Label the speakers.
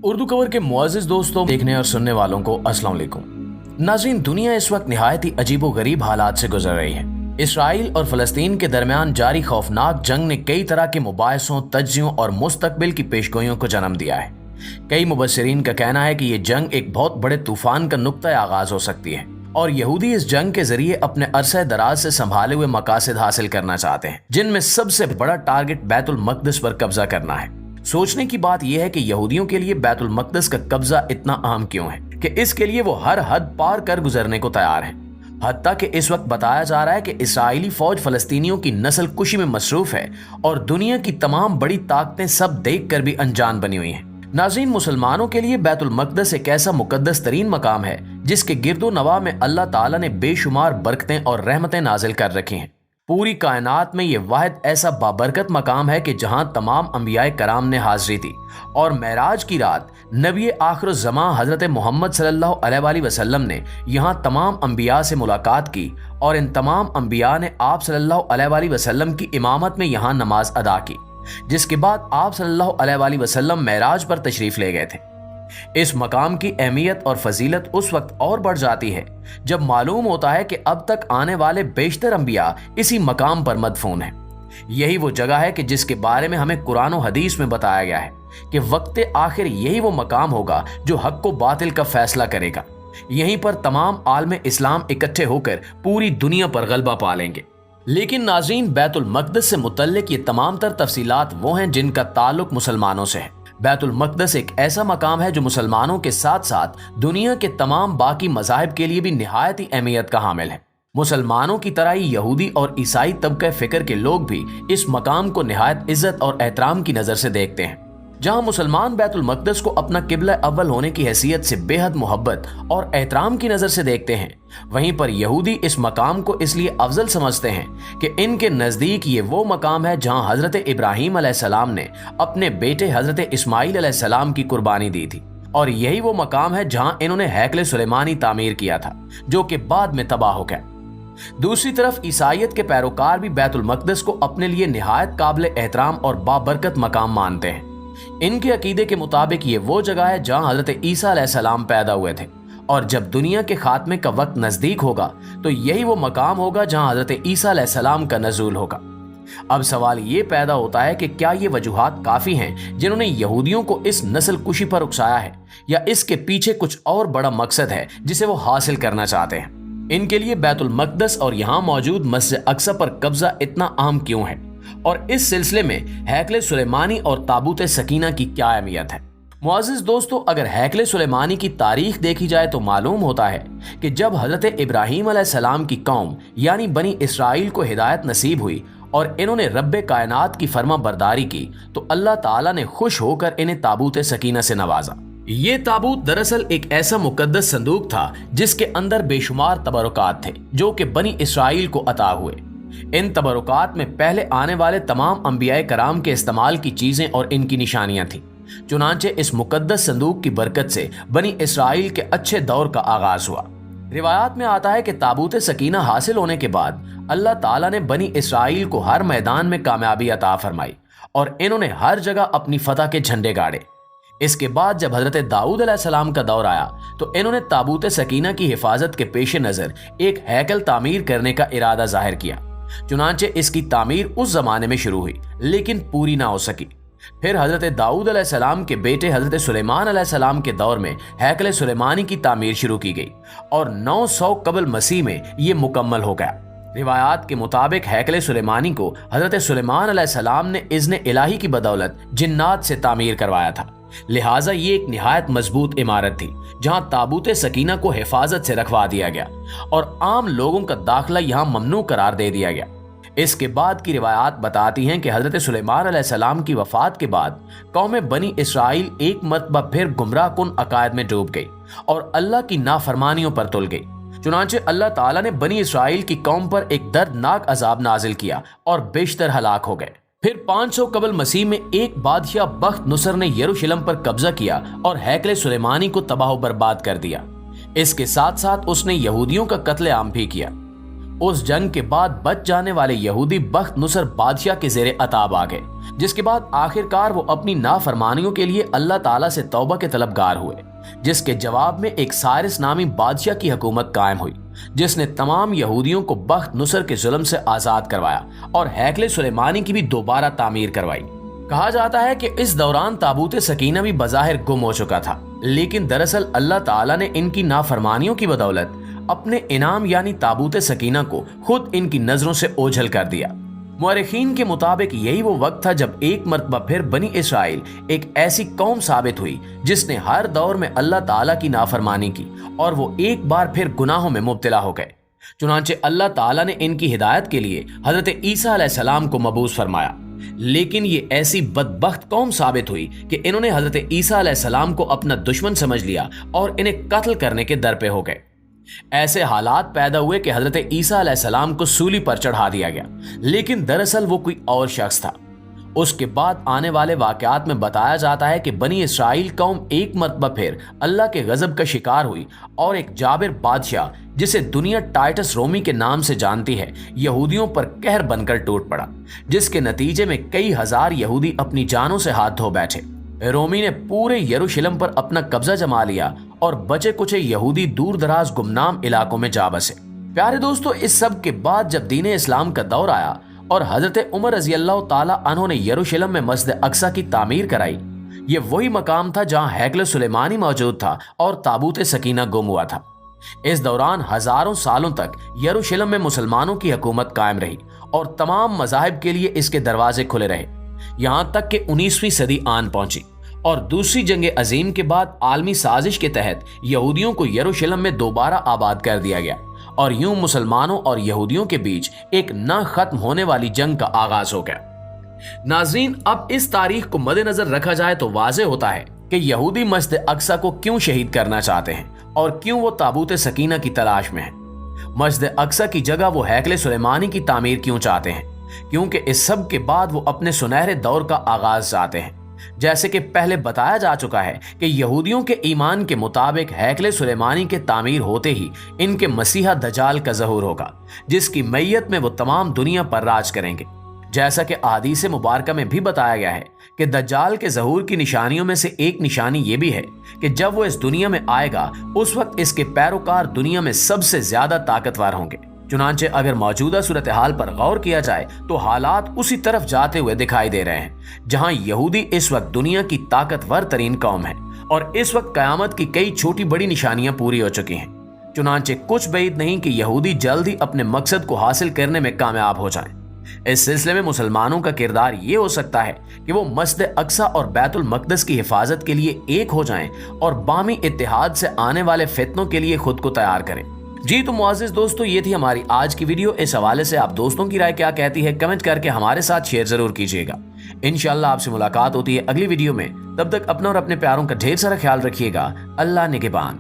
Speaker 1: Urdu cover के मुअज़्ज़िज़ दोस्तों, देखने और सुनने वालों को अस्सलाम वालेकुम। नाज़रीन, दुनिया इस वक्त निहायत ही अजीबोगरीब हालात से गुजर रही है। इसराइल और फ़लस्तीन के दरमियान जारी खौफनाक जंग ने कई तरह के मुबाहिसों, तज्ज़ियों और मुस्तक़बिल की पेशगोइयों को जन्म दिया है। कई मुबस्सिरीन का कहना है कि ये जंग एक बहुत बड़े तूफान का नुक्ता आगाज हो सकती है और यहूदी इस जंग के जरिए अपने अरसे दराज से संभाले हुए मकासद हासिल करना चाहते हैं, जिनमें सबसे बड़ा टारगेट बैतुल मक़दिस पर कब्जा करना है। सोचने की बात यह है कि यहूदियों के लिए बैतुल मक़दिस का कब्जा इतना अहम क्यों है कि इसके लिए वो हर हद पार कर गुजरने को तैयार हैं। हत्ता कि इस वक्त बताया जा रहा है कि इसराइली फौज फलस्तीनियों की नस्ल कुशी में मसरूफ है और दुनिया की तमाम बड़ी ताकतें सब देख कर भी अनजान बनी हुई हैं। नाज़रीन, मुसलमानों के लिए बैतुल मक़दिस एक ऐसा मुक़द्दस तरीन मकाम है जिसके गिरदो नवा में अल्लाह ताला ने बेशुमार बरकतें और रहमतें नाजिल कर रखी हैं। पूरी कायनात में ये वाहिद ऐसा बाबरकत मकाम है कि जहां तमाम अंबियाए कराम ने हाजिरी दी और मेराज की रात नबी आखिरुज़्ज़मां हज़रत मोहम्मद सल्लल्लाहु अलैहि वसल्लम ने यहां तमाम अंबिया से मुलाकात की और इन तमाम अंबिया ने आप सल्लल्लाहु अलैहि वसल्लम की इमामत में यहां नमाज अदा की, जिसके बाद आप सल्लल्लाहु अलैहि वसल्लम मेराज पर तशरीफ ले गए थे। इस मकाम की अहमियत और फजीलत उस वक्त और बढ़ जाती है जब मालूम होता है कि अब तक आने वाले बेशतर अंबिया इसी मकाम पर मदफून हैं। यही वो जगह है कि जिसके बारे में हमें कुरान और हदीस में बताया गया है कि वक्त आखिर यही वो मकाम होगा जो हक को बातिल का फैसला करेगा। यहीं पर तमाम आलम इस्लाम इकट्ठे होकर पूरी दुनिया पर गलबा पा लेंगे। लेकिन नाज़रीन, बैतुल मक़दिस से मुतल्लिक ये तमाम तर तफसीलात वो हैं जिनका ताल्लुक मुसलमानों से है। बैतुल मक़दिस एक ऐसा मकाम है जो मुसलमानों के साथ साथ दुनिया के तमाम बाकी मज़ाहिब के लिए भी निहायत ही अहमियत का हामिल है। मुसलमानों की तरह ही यहूदी और ईसाई तबक़े फ़िक्र के लोग भी इस मकाम को निहायत इज्जत और एहतराम की नज़र से देखते हैं। जहां मुसलमान बैतुल मक़दिस को अपना किबला अव्वल होने की हैसियत से बेहद मोहब्बत और एहतराम की नज़र से देखते हैं, वहीं पर यहूदी इस मकाम को इसलिए अफजल समझते हैं कि इनके नज़दीक ये वो मकाम है जहां हज़रत इब्राहीम अलैहिस्सलाम ने अपने बेटे हज़रत इस्माईल अलैहिस्सलाम की कुर्बानी दी थी और यही वो मकाम है जहां इन्होंने हैकल सुलेमानी तामीर किया था, जो कि बाद में तबाह हो गया। दूसरी तरफ ईसाइयत के पैरोकार भी बैतुल मक़दिस को अपने लिए निहायत काबिल एहतराम और बाबरकत मकाम मानते हैं। इनके अकीदे के मुताबिक ये वो जगह है जहां हज़रत ईसा अलैहिस्सलाम पैदा हुए थे और जब दुनिया के खात्मे का वक्त नज़दीक होगा तो यही वो मकाम होगा जहां हज़रत ईसा अलैहिस्सलाम का नज़ूल होगा। अब सवाल ये पैदा होता है कि क्या ये वजूहात काफ़ी हैं जिन्होंने यहूदियों को इस नस्ल कुशी पर उकसाया है, या इसके पीछे कुछ और बड़ा मकसद है जिसे वो हासिल करना चाहते हैं। इनके लिए बैतुल मक़दिस और यहाँ मौजूद मस्जिद अक्सा पर कब्जा इतना अहम क्यों है और इस सिलसिले में हैकल सुलेमानी और ताबूत सकीना की क्या अहमियत है। मुअज़्ज़िज़ दोस्तों, अगर हैकल सुलेमानी की तारीख देखी जाए तो मालूम होता है कि जब हज़रत इब्राहीम अलैहिस्सलाम की कौम यानी बनी इसराइल को हिदायत नसीब हुई और इन्होंने रब्बे कायनात की फर्मा बरदारी की तो अल्लाह ताला ने खुश होकर इन्हें ताबूत सकीना से नवाजा। ये ताबूत दरअसल एक ऐसा मुकद्दस संदूक था जिसके अंदर बेशुमार तबरुकात थे जो कि बनी इसराइल को अता हुए। इन तबरुकात में पहले आने वाले तमाम अंबियाए कराम के इस्तेमाल की चीजें और इनकी निशानियां थीं। चुनांचे इस मुकद्दस संदूक की बरकत से बनी इसराइल के अच्छे दौर का आगाज हुआ। रिवायात में आता है कि ताबूत सकीना हासिल होने के बाद अल्लाह ताला ने बनी इसराइल को हर मैदान में कामयाबी अता फरमाई और इन्होंने हर जगह अपनी फतह के झंडे गाड़े। इसके बाद जब हजरत दाऊद अलैहिस्सलाम का दौर आया तो इन्होंने ताबूत सकीना की हिफाजत के पेश नजर एक हैकल तामीर करने का इरादा जाहिर किया। चुनांचे इसकी तामीर उस जमाने में शुरू हुई लेकिन पूरी ना हो सकी। फिर हजरत दाऊद अलैहिस्सलाम के बेटे हजरत सुलेमान अलैहिस्सलाम के दौर में हैकल सुलेमानी की तामीर शुरू की गई और 900 कबल मसीह में ये मुकम्मल हो गया। रिवायात के मुताबिक हैकल सुलेमानी को हजरत सुलेमान अलैहिस्सलाम ने इज़्न इलाही की बदौलत जिन्नात से तामीर करवाया था, लिहाजा ये एक निहायत मजबूत इमारत थी जहां ताबूत सकीना को हिफाजत से रखवा दिया गया और आम लोगों का दाखिला यहां ममनू करार दे दिया गया। इसके बाद की रिवायात बताती हैं कि हजरत सुलेमान अलैहिस्सलाम की वफात के बाद कौम बनी इसराइल एक मरतबा फिर गुमराह कुन अकायद में डूब गई और अल्लाह की नाफरमानियों पर तुल गई। चुनांचे अल्लाह ताला ने बनी इसराइल की कौम पर एक दर्दनाक अजाब नाजिल किया और बेशतर हलाक हो गए। फिर 500 कबल मसीह में एक बादशाह बख्त नुसर ने यरूशलेम पर कब्जा किया और हैकल सुलेमानी को तबाह बर्बाद कर दिया। इसके साथ साथ उसने यहूदियों का कत्ले आम भी किया। उस जंग के बाद बच जाने वाले यहूदी बख्त नुसर बादशाह के ज़ेरे अताब आ गए, जिसके बाद आखिरकार वो अपनी नाफरमानियों के लिए अल्लाह ताला से तौबा के तलबगार हुए, जिसके जवाब में एक सारिस नामी बादशाह की हुकूमत कायम हुई, जिसने तमाम यहूदियों को बख्त नुसर के जुल्म से आजाद करवाया और हैकले सुलेमानी की भी दोबारा तामीर करवाई। कहा जाता है कि इस दौरान ताबूत सकीना भी बज़ाहिर गुम हो चुका था, लेकिन दरअसल अल्लाह ताला ने इनकी नाफरमानियों की बदौलत अपने इनाम यानी ताबूत सकीना को खुद इनकी नजरों से ओझल कर दिया। मुअर्रिखीन के मुताबिक यही वो वक्त था जब एक मर्तबा फिर बनी इसराइल एक ऐसी कौम साबित हुई जिसने हर दौर में अल्लाह ताला की नाफरमानी की और वो एक बार फिर गुनाहों में मुब्तला हो गए। चुनांचे अल्लाह ताला ने इनकी हिदायत के लिए हजरत ईसा अलैहिस्सलाम को मबूस फरमाया, लेकिन ये ऐसी बदबख्त कौम साबित हुई कि इन्होंने हजरत ईसा अलैहिस्सलाम को अपना दुश्मन समझ लिया और इन्हें कत्ल करने के दर पे हो गए। ऐसे हालात पैदा हुए कि हजरत ईसा अलैहिस्सलाम को सूली पर चढ़ा दिया गया, लेकिन दरअसल वो कोई और शख्स था। उसके बाद आने वाले वाकयात में बताया जाता है कि बनी इसराइल कौम एक मरतबा फिर अल्लाह के गजब का शिकार हुई और एक जाबिर बादशाह, जिसे दुनिया टाइटस रोमी के नाम से जानती है, यहूदियों पर कहर बनकर टूट पड़ा, जिसके नतीजे में कई हजार यहूदी अपनी जानों से हाथ धो बैठे। रोमी ने पूरे यरूशलेम पर अपना कब्जा जमा लिया और बचे कुचे यहूदी दूर दराज गुमनाम इलाकों में जा बसे। प्यारे दोस्तों, इस सब के बाद जब दीन इस्लाम का दौर आया और हजरत उमर रजी अल्लाह ताला अन्हु ने यरूशलेम में मस्जिद अक्सा की तामीर कराई, ये वही मकाम था जहां हैकल सुलेमानी मौजूद था और ताबूत सकीना गुम हुआ था। इस दौरान हजारों सालों तक यरूशलेम में मुसलमानों की हुकूमत कायम रही और तमाम मज़ाहिब के लिए इसके दरवाजे खुले रहे, यहाँ तक कि 19वीं सदी आन पहुंची और दूसरी जंग अजीम के बाद आलमी साजिश के तहत यहूदियों को यरूशलेम में दोबारा आबाद कर दिया गया और यूं मुसलमानों और यहूदियों के बीच एक न खत्म होने वाली जंग का आगाज हो गया। नाज़रीन, अब इस तारीख को मद्देनजर रखा जाए तो वाज़ेह होता है कि यहूदी मस्जिद अक्सा को क्यों शहीद करना चाहते हैं और क्यों वो ताबूत सकीना की तलाश में है। मस्जिद अक्सा की जगह वो हैकले सुलेमानी की तामीर क्यों चाहते हैं, क्योंकि इस सब के बाद वो अपने सुनहरे दौर का आगाज चाहते हैं। जैसे कि पहले बताया जा चुका है कि यहूदियों के ईमान के मुताबिक हैकले सुलेमानी के तामीर होते ही इनके मसीहा दजाल का ज़हूर होगा, जिसकी मैयत में वो तमाम दुनिया पर राज करेंगे। जैसा कि अहादीस मुबारका में भी बताया गया है कि दज्जाल के ज़हूर की निशानियों में से एक निशानी ये भी है कि जब वो इस दुनिया में आएगा उस वक्त इसके पैरोकार दुनिया में सबसे ज्यादा ताकतवर होंगे। चुनांचे अगर मौजूदा सूरत हाल पर गौर किया जाए तो हालात उसी तरफ जाते हुए दिखाई दे रहे हैं जहां यहूदी इस वक्त दुनिया की ताकतवर तरीन कौम है और इस वक्त कयामत की कई छोटी बड़ी निशानियां पूरी हो चुकी हैं। चुनांचे कुछ बैद नहीं कि यहूदी जल्द ही अपने मकसद को हासिल करने में कामयाब हो जाएं। इस सिलसिले में मुसलमानों का किरदार ये हो सकता है कि वो मस्जिद अक्सा और बैतुल मक़दस की हिफाजत के लिए एक हो जाएं और बामी इत्तेहाद से आने वाले फितनों के लिए खुद को तैयार करें। जी तो मुआज़िज़ दोस्तों, ये थी हमारी आज की वीडियो। इस हवाले से आप दोस्तों की राय क्या कहती है कमेंट करके हमारे साथ शेयर जरूर कीजिएगा। इंशाअल्लाह आपसे मुलाकात होती है अगली वीडियो में। तब तक अपना और अपने प्यारों का ढेर सारा ख्याल रखिएगा। अल्लाह निगहबान।